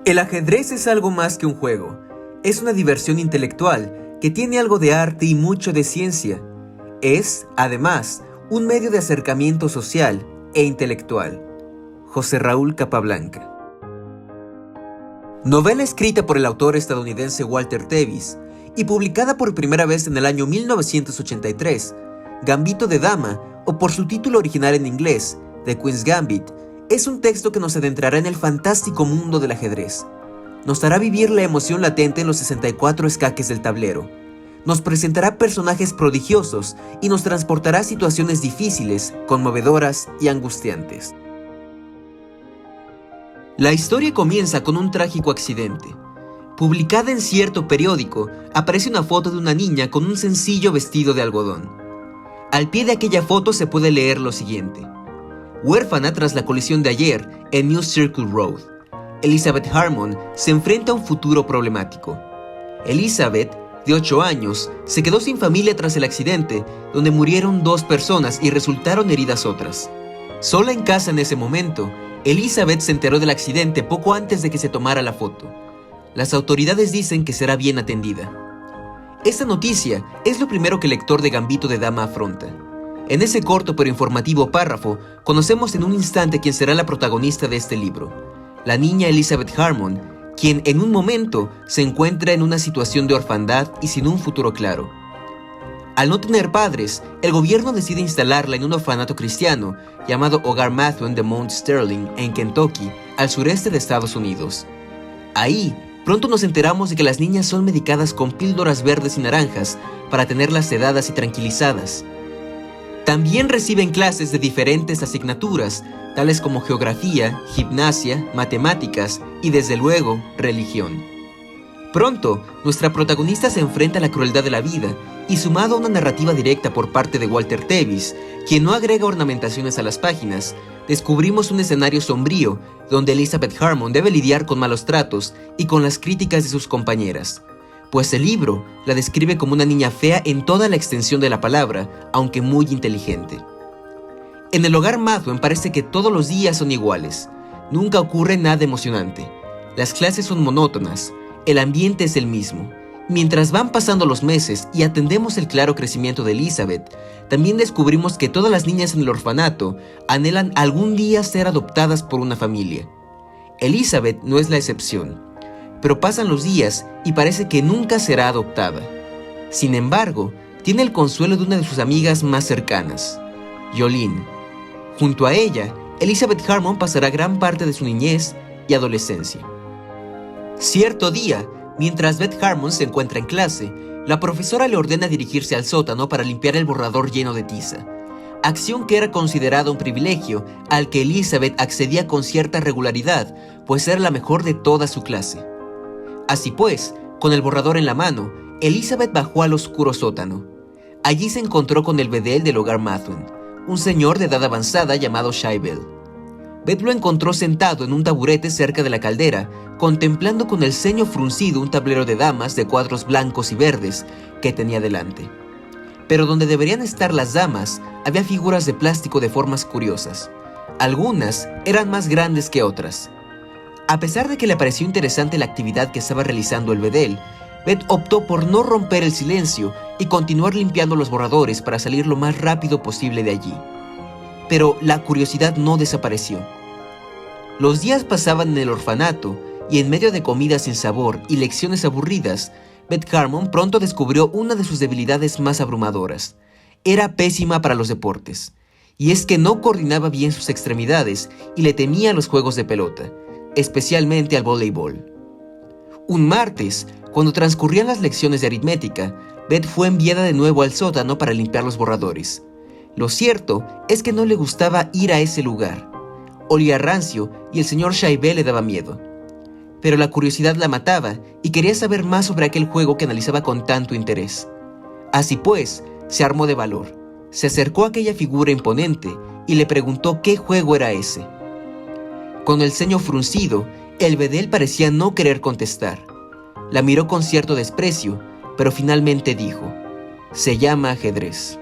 El ajedrez es algo más que un juego. Es una diversión intelectual que tiene algo de arte y mucho de ciencia. Es, además, un medio de acercamiento social e intelectual. José Raúl Capablanca. Novela escrita por el autor estadounidense Walter Tevis y publicada por primera vez en el año 1983, Gambito de Dama, o por su título original en inglés, The Queen's Gambit, es un texto que nos adentrará en el fantástico mundo del ajedrez. Nos hará vivir la emoción latente en los 64 escaques del tablero. Nos presentará personajes prodigiosos y nos transportará a situaciones difíciles, conmovedoras y angustiantes. La historia comienza con un trágico accidente. Publicada en cierto periódico, aparece una foto de una niña con un sencillo vestido de algodón. Al pie de aquella foto se puede leer lo siguiente: huérfana tras la colisión de ayer en New Circle Road, Elizabeth Harmon se enfrenta a un futuro problemático. Elizabeth, de 8 años, se quedó sin familia tras el accidente, donde murieron 2 personas y resultaron heridas otras. Sola en casa en ese momento, Elizabeth se enteró del accidente poco antes de que se tomara la foto. Las autoridades dicen que será bien atendida. Esta noticia es lo primero que el lector de Gambito de Dama afronta. En ese corto pero informativo párrafo, conocemos en un instante quién será la protagonista de este libro, la niña Elizabeth Harmon, quien en un momento se encuentra en una situación de orfandad y sin un futuro claro. Al no tener padres, el gobierno decide instalarla en un orfanato cristiano llamado Hogar Methuen de Mount Sterling, en Kentucky, al sureste de Estados Unidos. Ahí, pronto nos enteramos de que las niñas son medicadas con píldoras verdes y naranjas para tenerlas sedadas y tranquilizadas. También reciben clases de diferentes asignaturas, tales como geografía, gimnasia, matemáticas y, desde luego, religión. Pronto, nuestra protagonista se enfrenta a la crueldad de la vida y, sumado a una narrativa directa por parte de Walter Tevis, quien no agrega ornamentaciones a las páginas, descubrimos un escenario sombrío donde Elizabeth Harmon debe lidiar con malos tratos y con las críticas de sus compañeras, pues el libro la describe como una niña fea en toda la extensión de la palabra, aunque muy inteligente. En el hogar Methuen parece que todos los días son iguales. Nunca ocurre nada emocionante. Las clases son monótonas. El ambiente es el mismo. Mientras van pasando los meses y atendemos el claro crecimiento de Elizabeth, también descubrimos que todas las niñas en el orfanato anhelan algún día ser adoptadas por una familia. Elizabeth no es la excepción. Pero pasan los días y parece que nunca será adoptada. Sin embargo, tiene el consuelo de una de sus amigas más cercanas, Jolene. Junto a ella, Elizabeth Harmon pasará gran parte de su niñez y adolescencia. Cierto día, mientras Beth Harmon se encuentra en clase, la profesora le ordena dirigirse al sótano para limpiar el borrador lleno de tiza, acción que era considerada un privilegio al que Elizabeth accedía con cierta regularidad, pues era la mejor de toda su clase. Así pues, con el borrador en la mano, Elizabeth bajó al oscuro sótano. Allí se encontró con el bedel del hogar Methuen, un señor de edad avanzada llamado Shaibel. Beth lo encontró sentado en un taburete cerca de la caldera, contemplando con el ceño fruncido un tablero de damas de cuadros blancos y verdes que tenía delante. Pero donde deberían estar las damas, había figuras de plástico de formas curiosas. Algunas eran más grandes que otras. A pesar de que le pareció interesante la actividad que estaba realizando el bedel, Beth optó por no romper el silencio y continuar limpiando los borradores para salir lo más rápido posible de allí. Pero la curiosidad no desapareció. Los días pasaban en el orfanato y en medio de comidas sin sabor y lecciones aburridas, Beth Harmon pronto descubrió una de sus debilidades más abrumadoras. Era pésima para los deportes. Y es que no coordinaba bien sus extremidades y le temía a los juegos de pelota, especialmente al voleibol. Un martes, cuando transcurrían las lecciones de aritmética, Beth fue enviada de nuevo al sótano para limpiar los borradores. Lo cierto es que no le gustaba ir a ese lugar. Olía rancio y el señor Shaibel le daba miedo. Pero la curiosidad la mataba y quería saber más sobre aquel juego que analizaba con tanto interés. Así pues, se armó de valor. Se acercó a aquella figura imponente y le preguntó qué juego era ese. Con el ceño fruncido, el bedel parecía no querer contestar. La miró con cierto desprecio, pero finalmente dijo: se llama ajedrez.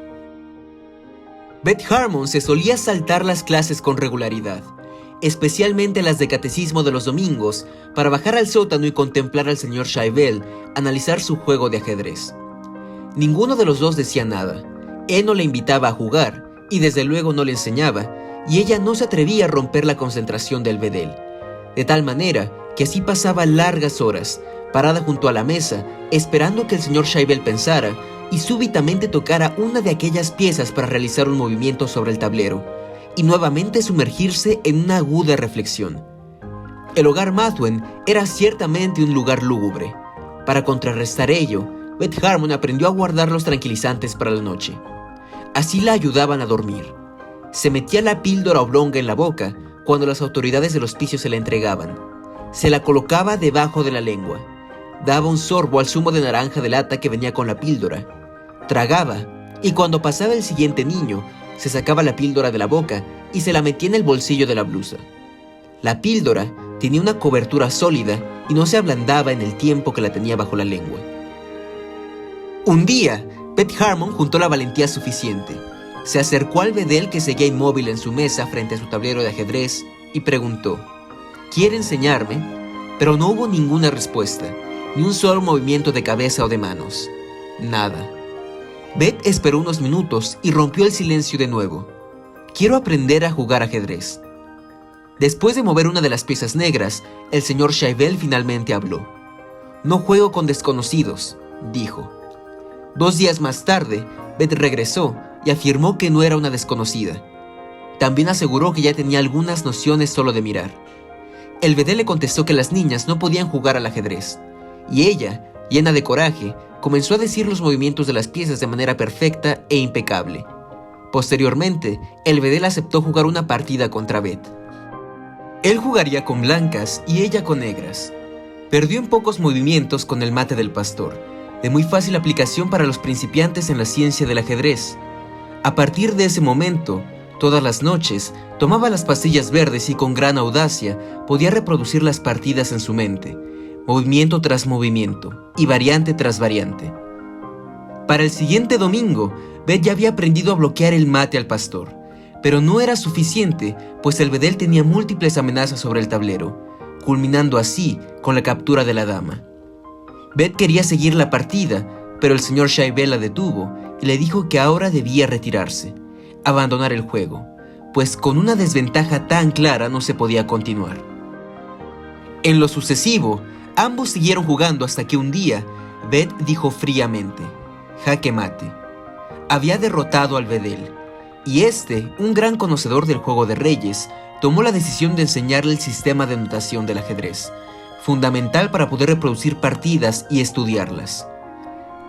Beth Harmon se solía saltar las clases con regularidad. especialmente las de catecismo de los domingos, para bajar al sótano y contemplar al señor Shaibel analizar su juego de ajedrez. Ninguno de los dos decía nada. Él no le invitaba a jugar, y desde luego no le enseñaba, y ella no se atrevía a romper la concentración del bedel. De tal manera que así pasaba largas horas, parada junto a la mesa, esperando que el señor Shaibel pensara y súbitamente tocara una de aquellas piezas para realizar un movimiento sobre el tablero, y nuevamente sumergirse en una aguda reflexión. El hogar Mathwen era ciertamente un lugar lúgubre. Para contrarrestar ello, Beth Harmon aprendió a guardar los tranquilizantes para la noche. Así la ayudaban a dormir. Se metía la píldora oblonga en la boca cuando las autoridades del hospicio se la entregaban. Se la colocaba debajo de la lengua. Daba un sorbo al zumo de naranja de lata que venía con la píldora. Tragaba, y cuando pasaba el siguiente niño, se sacaba la píldora de la boca y se la metía en el bolsillo de la blusa. La píldora tenía una cobertura sólida y no se ablandaba en el tiempo que la tenía bajo la lengua. Un día, Beth Harmon juntó la valentía suficiente. Se acercó al bedel que seguía inmóvil en su mesa frente a su tablero de ajedrez y preguntó: ¿Quiere enseñarme? Pero no hubo ninguna respuesta, ni un solo movimiento de cabeza o de manos. Nada. Beth esperó unos minutos y rompió el silencio de nuevo. Quiero aprender a jugar ajedrez. Después de mover una de las piezas negras, el señor Shaibel finalmente habló. No juego con desconocidos, dijo. 2 días más tarde, Beth regresó y afirmó que no era una desconocida. También aseguró que ya tenía algunas nociones solo de mirar. El bedel le contestó que las niñas no podían jugar al ajedrez, y ella, llena de coraje, comenzó a decir los movimientos de las piezas de manera perfecta e impecable. Posteriormente, el bedel aceptó jugar una partida contra Beth. Él jugaría con blancas y ella con negras. Perdió en pocos movimientos con el mate del pastor, de muy fácil aplicación para los principiantes en la ciencia del ajedrez. A partir de ese momento, todas las noches, tomaba las pastillas verdes y con gran audacia podía reproducir las partidas en su mente, movimiento tras movimiento y variante tras variante. Para el siguiente domingo, Beth ya había aprendido a bloquear el mate al pastor, pero no era suficiente, pues el bedel tenía múltiples amenazas sobre el tablero, culminando así con la captura de la dama. Beth quería seguir la partida, pero el señor Shaibel la detuvo y le dijo que ahora debía retirarse, abandonar el juego, pues con una desventaja tan clara no se podía continuar. En lo sucesivo, ambos siguieron jugando hasta que un día, Beth dijo fríamente: jaque mate. Había derrotado al bedel, y un gran conocedor del juego de reyes, tomó la decisión de enseñarle el sistema de notación del ajedrez, fundamental para poder reproducir partidas y estudiarlas.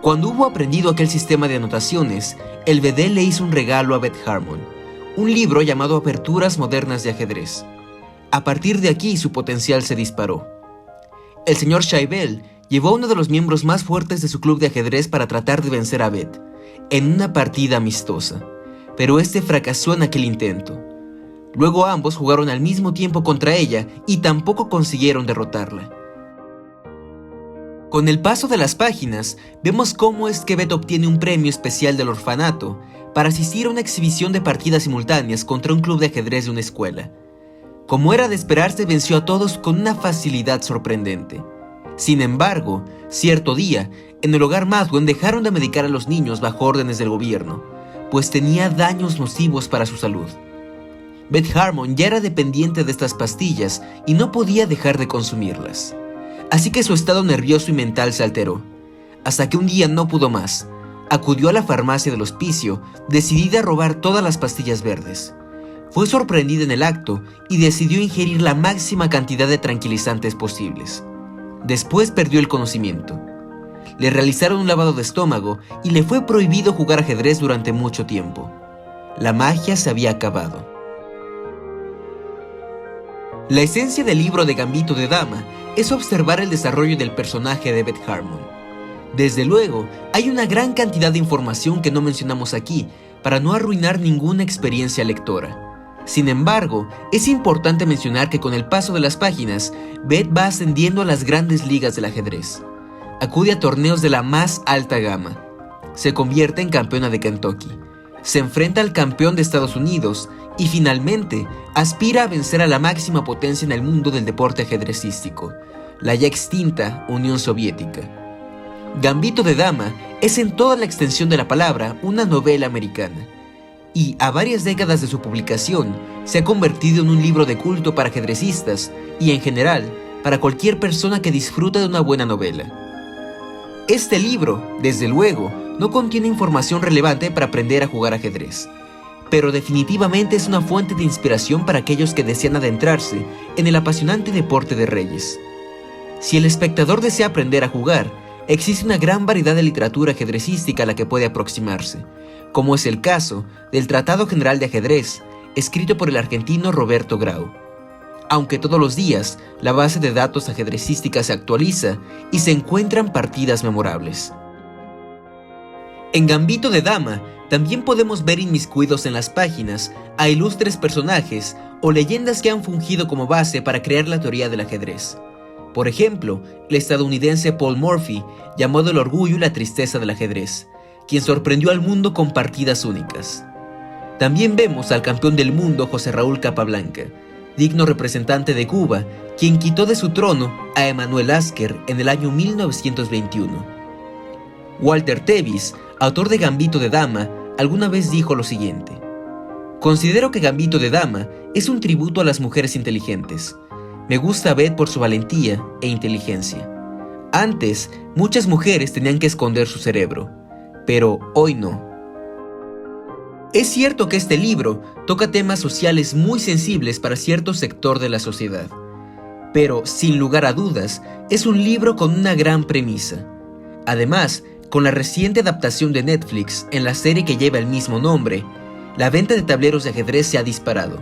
Cuando hubo aprendido aquel sistema de anotaciones, el bedel le hizo un regalo a Beth Harmon, un libro llamado Aperturas Modernas de Ajedrez. A partir de aquí su potencial se disparó. El señor Shaibel llevó a uno de los miembros más fuertes de su club de ajedrez para tratar de vencer a Beth, en una partida amistosa, pero fracasó en aquel intento. Luego ambos jugaron al mismo tiempo contra ella y tampoco consiguieron derrotarla. Con el paso de las páginas, vemos cómo es que Beth obtiene un premio especial del orfanato para asistir a una exhibición de partidas simultáneas contra un club de ajedrez de una escuela. Como era de esperarse, venció a todos con una facilidad sorprendente. Sin embargo, cierto día, en el hogar Mathwen dejaron de medicar a los niños bajo órdenes del gobierno, pues tenía daños nocivos para su salud. Beth Harmon ya era dependiente de estas pastillas y no podía dejar de consumirlas. Así que su estado nervioso y mental se alteró, hasta que un día no pudo más. Acudió a la farmacia del hospicio, decidida a robar todas las pastillas verdes. Fue sorprendida en el acto y decidió ingerir la máxima cantidad de tranquilizantes posibles. Después perdió el conocimiento. Le realizaron un lavado de estómago y le fue prohibido jugar ajedrez durante mucho tiempo. La magia se había acabado. La esencia del libro de Gambito de Dama es observar el desarrollo del personaje de Beth Harmon. Desde luego, hay una gran cantidad de información que no mencionamos aquí para no arruinar ninguna experiencia lectora. Sin embargo, es importante mencionar que con el paso de las páginas, Beth va ascendiendo a las grandes ligas del ajedrez. Acude a torneos de la más alta gama. Se convierte en campeona de Kentucky. Se enfrenta al campeón de Estados Unidos y finalmente aspira a vencer a la máxima potencia en el mundo del deporte ajedrecístico, la ya extinta Unión Soviética. Gambito de Dama es en toda la extensión de la palabra una novela americana, y a varias décadas de su publicación se ha convertido en un libro de culto para ajedrecistas y en general para cualquier persona que disfruta de una buena novela. Este libro, desde luego, no contiene información relevante para aprender a jugar ajedrez, pero definitivamente es una fuente de inspiración para aquellos que desean adentrarse en el apasionante deporte de reyes. Si el espectador desea aprender a jugar, existe una gran variedad de literatura ajedrecística a la que puede aproximarse, como es el caso del Tratado General de Ajedrez, escrito por el argentino Roberto Grau. Aunque todos los días la base de datos ajedrecística se actualiza y se encuentran partidas memorables. En Gambito de Dama también podemos ver inmiscuidos en las páginas a ilustres personajes o leyendas que han fungido como base para crear la teoría del ajedrez. Por ejemplo, el estadounidense Paul Morphy, llamado el orgullo y la tristeza del ajedrez, quien sorprendió al mundo con partidas únicas. También vemos al campeón del mundo José Raúl Capablanca, digno representante de Cuba, quien quitó de su trono a Emanuel Lasker en el año 1921. Walter Tevis, autor de Gambito de Dama, alguna vez dijo lo siguiente: "Considero que Gambito de Dama es un tributo a las mujeres inteligentes. Me gusta a Beth por su valentía e inteligencia. Antes, muchas mujeres tenían que esconder su cerebro, pero hoy no". Es cierto que este libro toca temas sociales muy sensibles para cierto sector de la sociedad, pero sin lugar a dudas es un libro con una gran premisa. Además, con la reciente adaptación de Netflix en la serie que lleva el mismo nombre, la venta de tableros de ajedrez se ha disparado,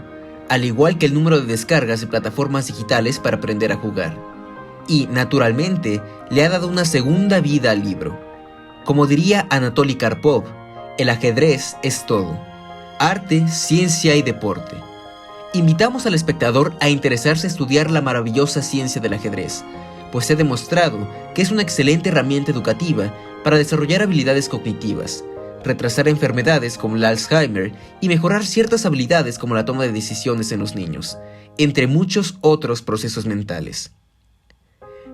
al igual que el número de descargas de plataformas digitales para aprender a jugar. Y, naturalmente, le ha dado una segunda vida al libro. Como diría Anatoly Karpov, el ajedrez es todo: arte, ciencia y deporte. Invitamos al espectador a interesarse en estudiar la maravillosa ciencia del ajedrez, pues se ha demostrado que es una excelente herramienta educativa para desarrollar habilidades cognitivas, retrasar enfermedades como el Alzheimer y mejorar ciertas habilidades como la toma de decisiones en los niños, entre muchos otros procesos mentales.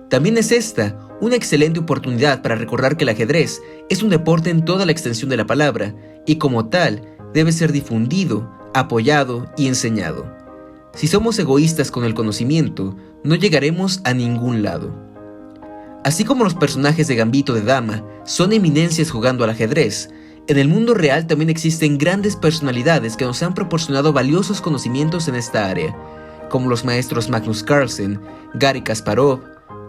También es esta una excelente oportunidad para recordar que el ajedrez es un deporte en toda la extensión de la palabra y como tal debe ser difundido, apoyado y enseñado. Si somos egoístas con el conocimiento, no llegaremos a ningún lado. Así como los personajes de Gambito de Dama son eminencias jugando al ajedrez, en el mundo real también existen grandes personalidades que nos han proporcionado valiosos conocimientos en esta área, como los maestros Magnus Carlsen, Garry Kasparov,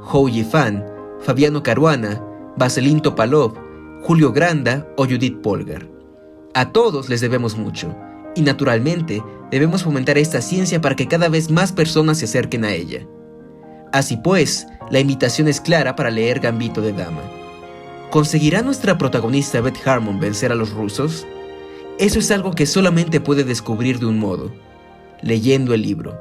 Hou Yifan, Fabiano Caruana, Vasilin Topalov, Julio Granda o Judith Polgar. A todos les debemos mucho, y naturalmente debemos fomentar esta ciencia para que cada vez más personas se acerquen a ella. Así pues, la invitación es clara para leer Gambito de Dama. ¿Conseguirá nuestra protagonista Beth Harmon vencer a los rusos? Eso es algo que solamente puede descubrir de un modo: leyendo el libro.